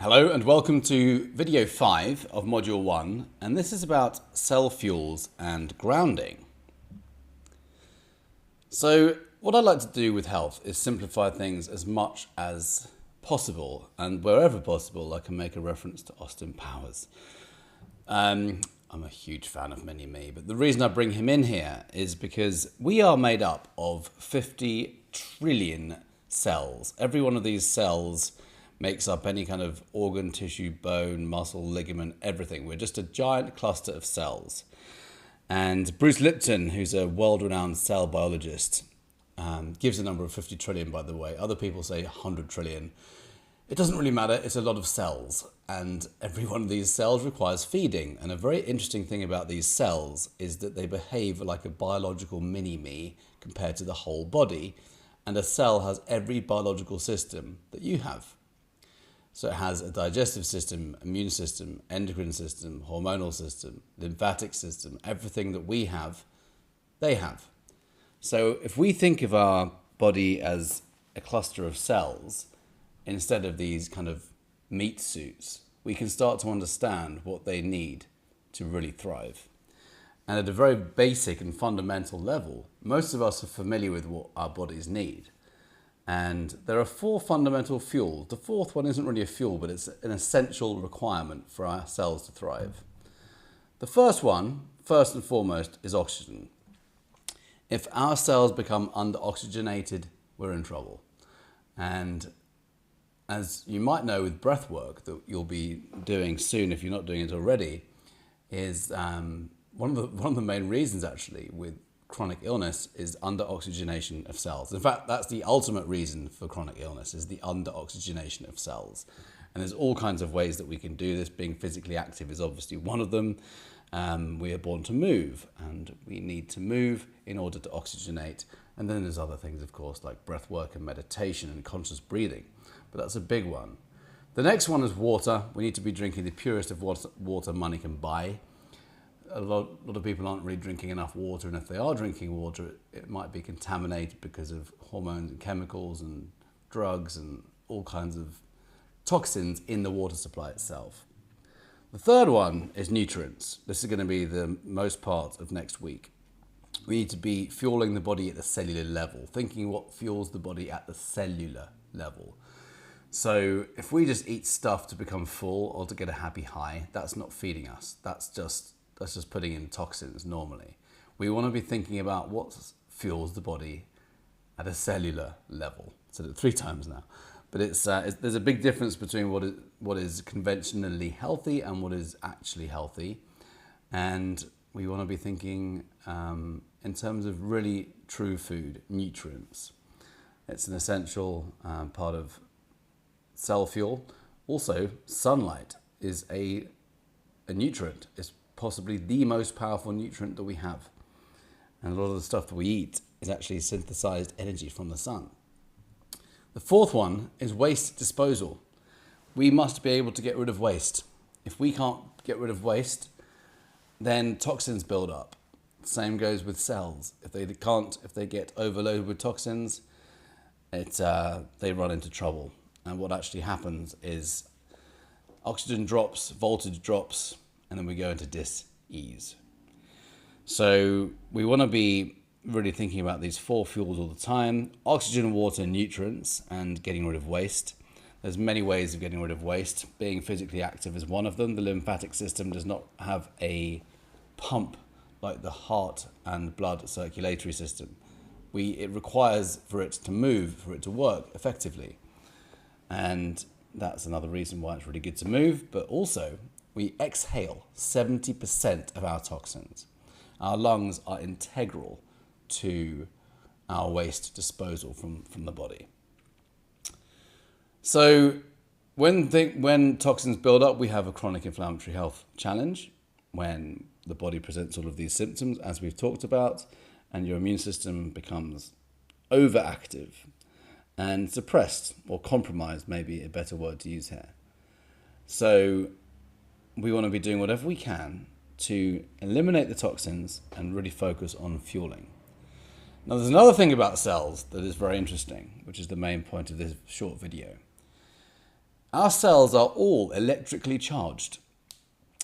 Hello and welcome to video 5 of module 1, and this is about cell fuels and grounding. So what I'd like to do with health is simplify things as much as possible, and wherever possible I can make a reference to Austin Powers. I'm a huge fan of Mini-Me, but the reason I bring him in here is because we are made up of 50 trillion cells. Every one of these cells makes up any kind of organ, tissue, bone, muscle, ligament, everything. We're just a giant cluster of cells. And Bruce Lipton, who's a world-renowned cell biologist, gives a number of 50 trillion, by the way. Other people say 100 trillion. It doesn't really matter, it's a lot of cells. And every one of these cells requires feeding. And a very interesting thing about these cells is that they behave like a biological mini-me compared to the whole body. And a cell has every biological system that you have. So it has a digestive system, immune system, endocrine system, hormonal system, lymphatic system, everything that we have, they have. So if we think of our body as a cluster of cells, instead of these kind of meat suits, we can start to understand what they need to really thrive. And at a very basic and fundamental level, most of us are familiar with what our bodies need. And there are 4 fundamental fuels. The 4th one isn't really a fuel, but it's an essential requirement for our cells to thrive. The first one, first and foremost, is oxygen. If our cells become under-oxygenated, we're in trouble. And as you might know with breath work that you'll be doing soon, if you're not doing it already, is one of the main reasons actually with chronic illness is under-oxygenation of cells. In fact, that's the ultimate reason for chronic illness, is the under-oxygenation of cells. And there's all kinds of ways that we can do this. Being physically active is obviously one of them. We are born to move, and we need to move in order to oxygenate. And then there's other things, of course, like breath work and meditation and conscious breathing. But that's a big one. The next one is water. We need to be drinking the purest of water money can buy. A lot of people aren't really drinking enough water, and if they are drinking water, it might be contaminated because of hormones and chemicals and drugs and all kinds of toxins in the water supply itself. The third one is nutrients. This is going to be the most part of next week. We need to be fueling the body at the cellular level, thinking what fuels the body at the cellular level. So if we just eat stuff to become full or to get a happy high, that's not feeding us. That's just putting in toxins normally. We want to be thinking about what fuels the body at a cellular level. So 3 times now. But there's a big difference between what is conventionally healthy and what is actually healthy. And we want to be thinking in terms of really true food, nutrients. It's an essential part of cell fuel. Also, sunlight is a nutrient. It's possibly the most powerful nutrient that we have. And a lot of the stuff that we eat is actually synthesized energy from the sun. The 4th one is waste disposal. We must be able to get rid of waste. If we can't get rid of waste, then toxins build up. Same goes with cells. If they get overloaded with toxins, they run into trouble. And what actually happens is oxygen drops, voltage drops, and then we go into dis-ease. So we want to be really thinking about these 4 fuels all the time: oxygen, water, nutrients, and getting rid of waste. There's many ways of getting rid of waste. Being physically active is one of them. The lymphatic system does not have a pump like the heart and blood circulatory system. It requires for it to move, for it to work effectively. And that's another reason why it's really good to move. But also, we exhale 70% of our toxins. Our lungs are integral to our waste disposal from the body. So when toxins build up, we have a chronic inflammatory health challenge when the body presents all of these symptoms, as we've talked about, and your immune system becomes overactive and suppressed, or compromised, maybe a better word to use here. So we want to be doing whatever we can to eliminate the toxins and really focus on fueling. Now, there's another thing about cells that is very interesting, which is the main point of this short video. Our cells are all electrically charged.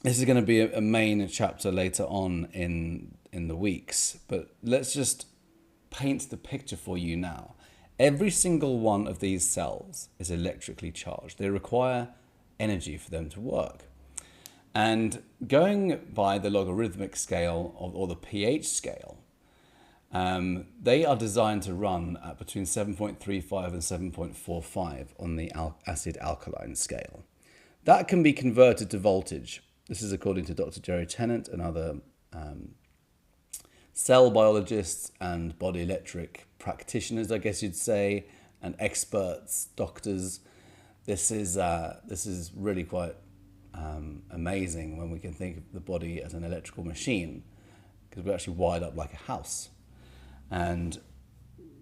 This is going to be a main chapter later on in the weeks, but let's just paint the picture for you now. Every single one of these cells is electrically charged. They require energy for them to work. And going by the logarithmic scale or the pH scale, they are designed to run at between 7.35 and 7.45 on the acid-alkaline scale. That can be converted to voltage. This is according to Dr. Jerry Tennant and other cell biologists and body electric practitioners, I guess you'd say, and experts, doctors. This is really quite amazing when we can think of the body as an electrical machine, because we're actually wired up like a house, and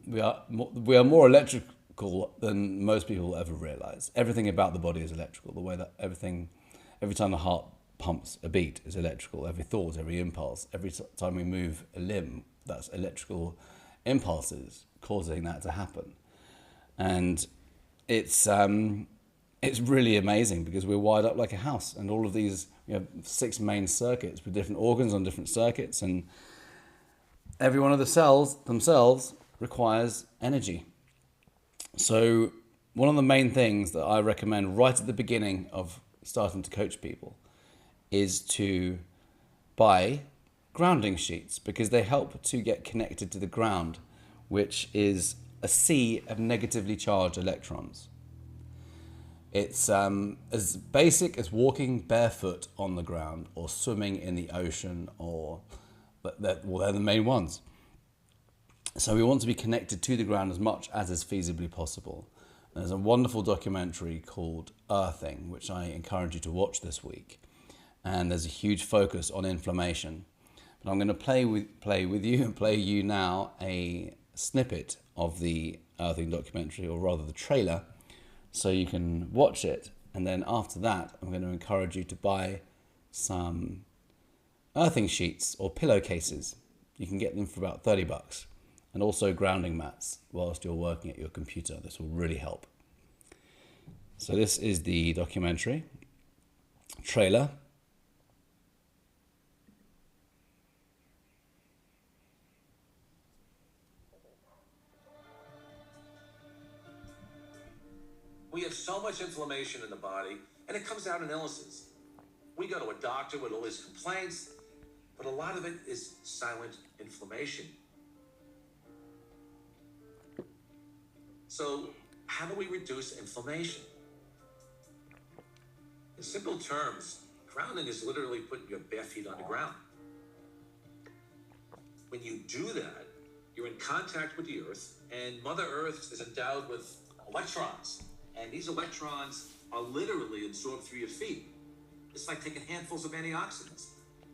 we are more electrical than most people will ever realize. Everything about the body is electrical. The way that every time the heart pumps a beat is electrical. Every thought, every impulse, every time we move a limb, that's electrical impulses causing that to happen. And it's really amazing because we're wired up like a house, and all of these, we have 6 main circuits with different organs on different circuits, and every one of the cells themselves requires energy. So one of the main things that I recommend right at the beginning of starting to coach people is to buy grounding sheets, because they help to get connected to the ground, which is a sea of negatively charged electrons. It's as basic as walking barefoot on the ground or swimming in the ocean, but they're the main ones. So we want to be connected to the ground as much as is feasibly possible. There's a wonderful documentary called Earthing, which I encourage you to watch this week. And there's a huge focus on inflammation. But I'm going to play you now a snippet of the Earthing documentary, or rather the trailer, so you can watch it. And then after that, I'm going to encourage you to buy some earthing sheets or pillowcases. You can get them for about $30, and also grounding mats whilst you're working at your computer. This will really help. So this is the documentary trailer. We have so much inflammation in the body, and it comes out in illnesses. We go to a doctor with all his complaints, but a lot of it is silent inflammation. So, how do we reduce inflammation? In simple terms, grounding is literally putting your bare feet on the ground. When you do that, you're in contact with the earth, and Mother Earth is endowed with electrons. And these electrons are literally absorbed through your feet. It's like taking handfuls of antioxidants.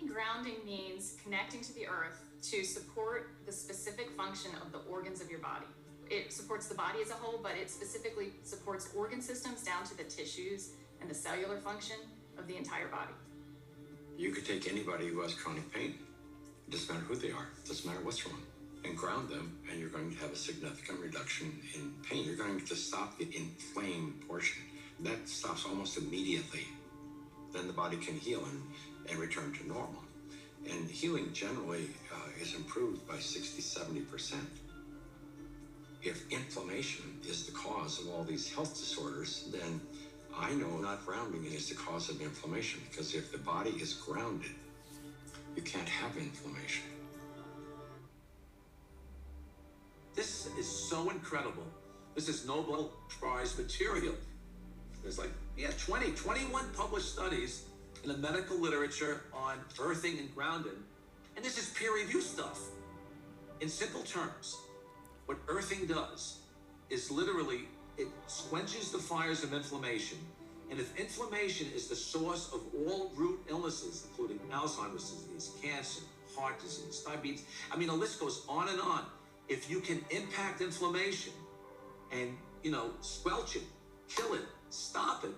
Grounding means connecting to the earth to support the specific function of the organs of your body. It supports the body as a whole, but it specifically supports organ systems down to the tissues and the cellular function of the entire body. You could take anybody who has chronic pain. It doesn't matter who they are. It doesn't matter what's wrong. And ground them, and you're going to have a significant reduction in pain. You're going to stop the inflamed portion. That stops almost immediately. Then the body can heal and return to normal. And healing generally is improved by 60-70%. If inflammation is the cause of all these health disorders, then I know not grounding is the cause of inflammation, because if the body is grounded, you can't have inflammation. This is so incredible. This is Nobel Prize material. There's 21 published studies in the medical literature on earthing and grounding. And this is peer-reviewed stuff. In simple terms, what earthing does is literally, it quenches the fires of inflammation. And if inflammation is the source of all root illnesses, including Alzheimer's disease, cancer, heart disease, diabetes, the list goes on and on. If you can impact inflammation and, squelch it, kill it, stop it,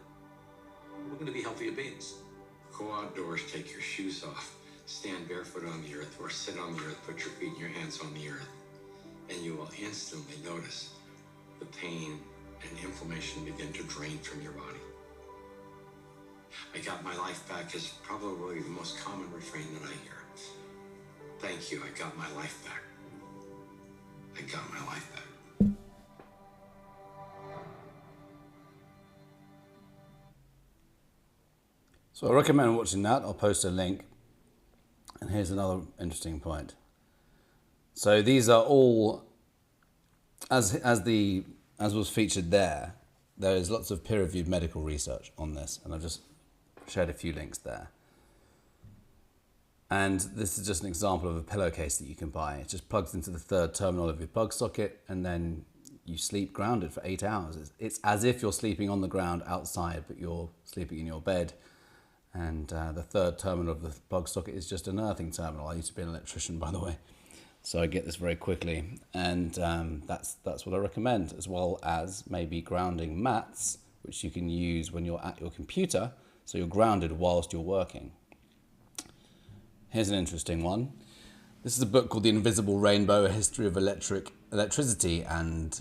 we're going to be healthier beings. Go outdoors, take your shoes off, stand barefoot on the earth, or sit on the earth, put your feet and your hands on the earth, and you will instantly notice the pain and inflammation begin to drain from your body. I got my life back is probably the most common refrain that I hear. Thank you, I got my life back. I got my life back. So I recommend watching that. I'll post a link. And here's another interesting point. So these are all, as was featured there is lots of peer-reviewed medical research on this, and I've just shared a few links there. And this is just an example of a pillowcase that you can buy. It just plugs into the third terminal of your plug socket, and then you sleep grounded for 8 hours. It's as if you're sleeping on the ground outside, but you're sleeping in your bed. And the third terminal of the plug socket is just an earthing terminal. I used to be an electrician, by the way, so I get this very quickly. And that's what I recommend, as well as maybe grounding mats, which you can use when you're at your computer, so you're grounded whilst you're working. Here's an interesting one. This is a book called The Invisible Rainbow, A History of Electricity and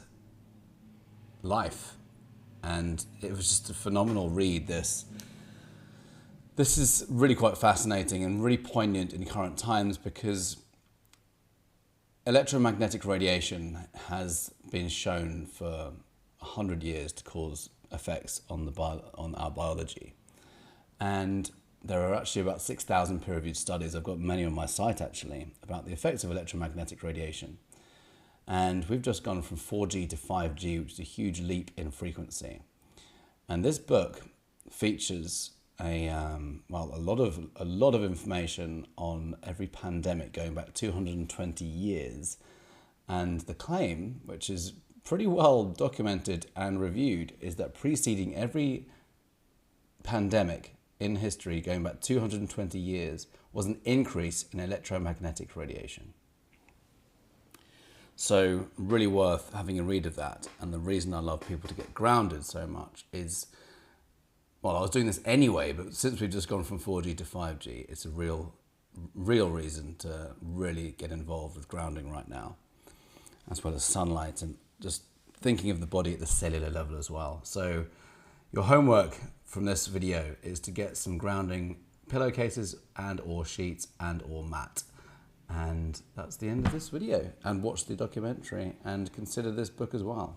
Life. And it was just a phenomenal read, this. This is really quite fascinating and really poignant in current times, because electromagnetic radiation has been shown for 100 years to cause effects on our biology. And there are actually about 6,000 peer-reviewed studies, I've got many on my site actually, about the effects of electromagnetic radiation. And we've just gone from 4G to 5G, which is a huge leap in frequency. And this book features a lot of information on every pandemic going back 220 years. And the claim, which is pretty well documented and reviewed, is that preceding every pandemic in history going back 220 years was an increase in electromagnetic radiation. So really worth having a read of that. And the reason I love people to get grounded so much is, well, I was doing this anyway, but since we've just gone from 4G to 5G, it's a real reason to really get involved with grounding right now, as well as sunlight and just thinking of the body at the cellular level as well. So your homework from this video is to get some grounding pillowcases and or sheets and or mat. And that's the end of this video. And watch the documentary and consider this book as well.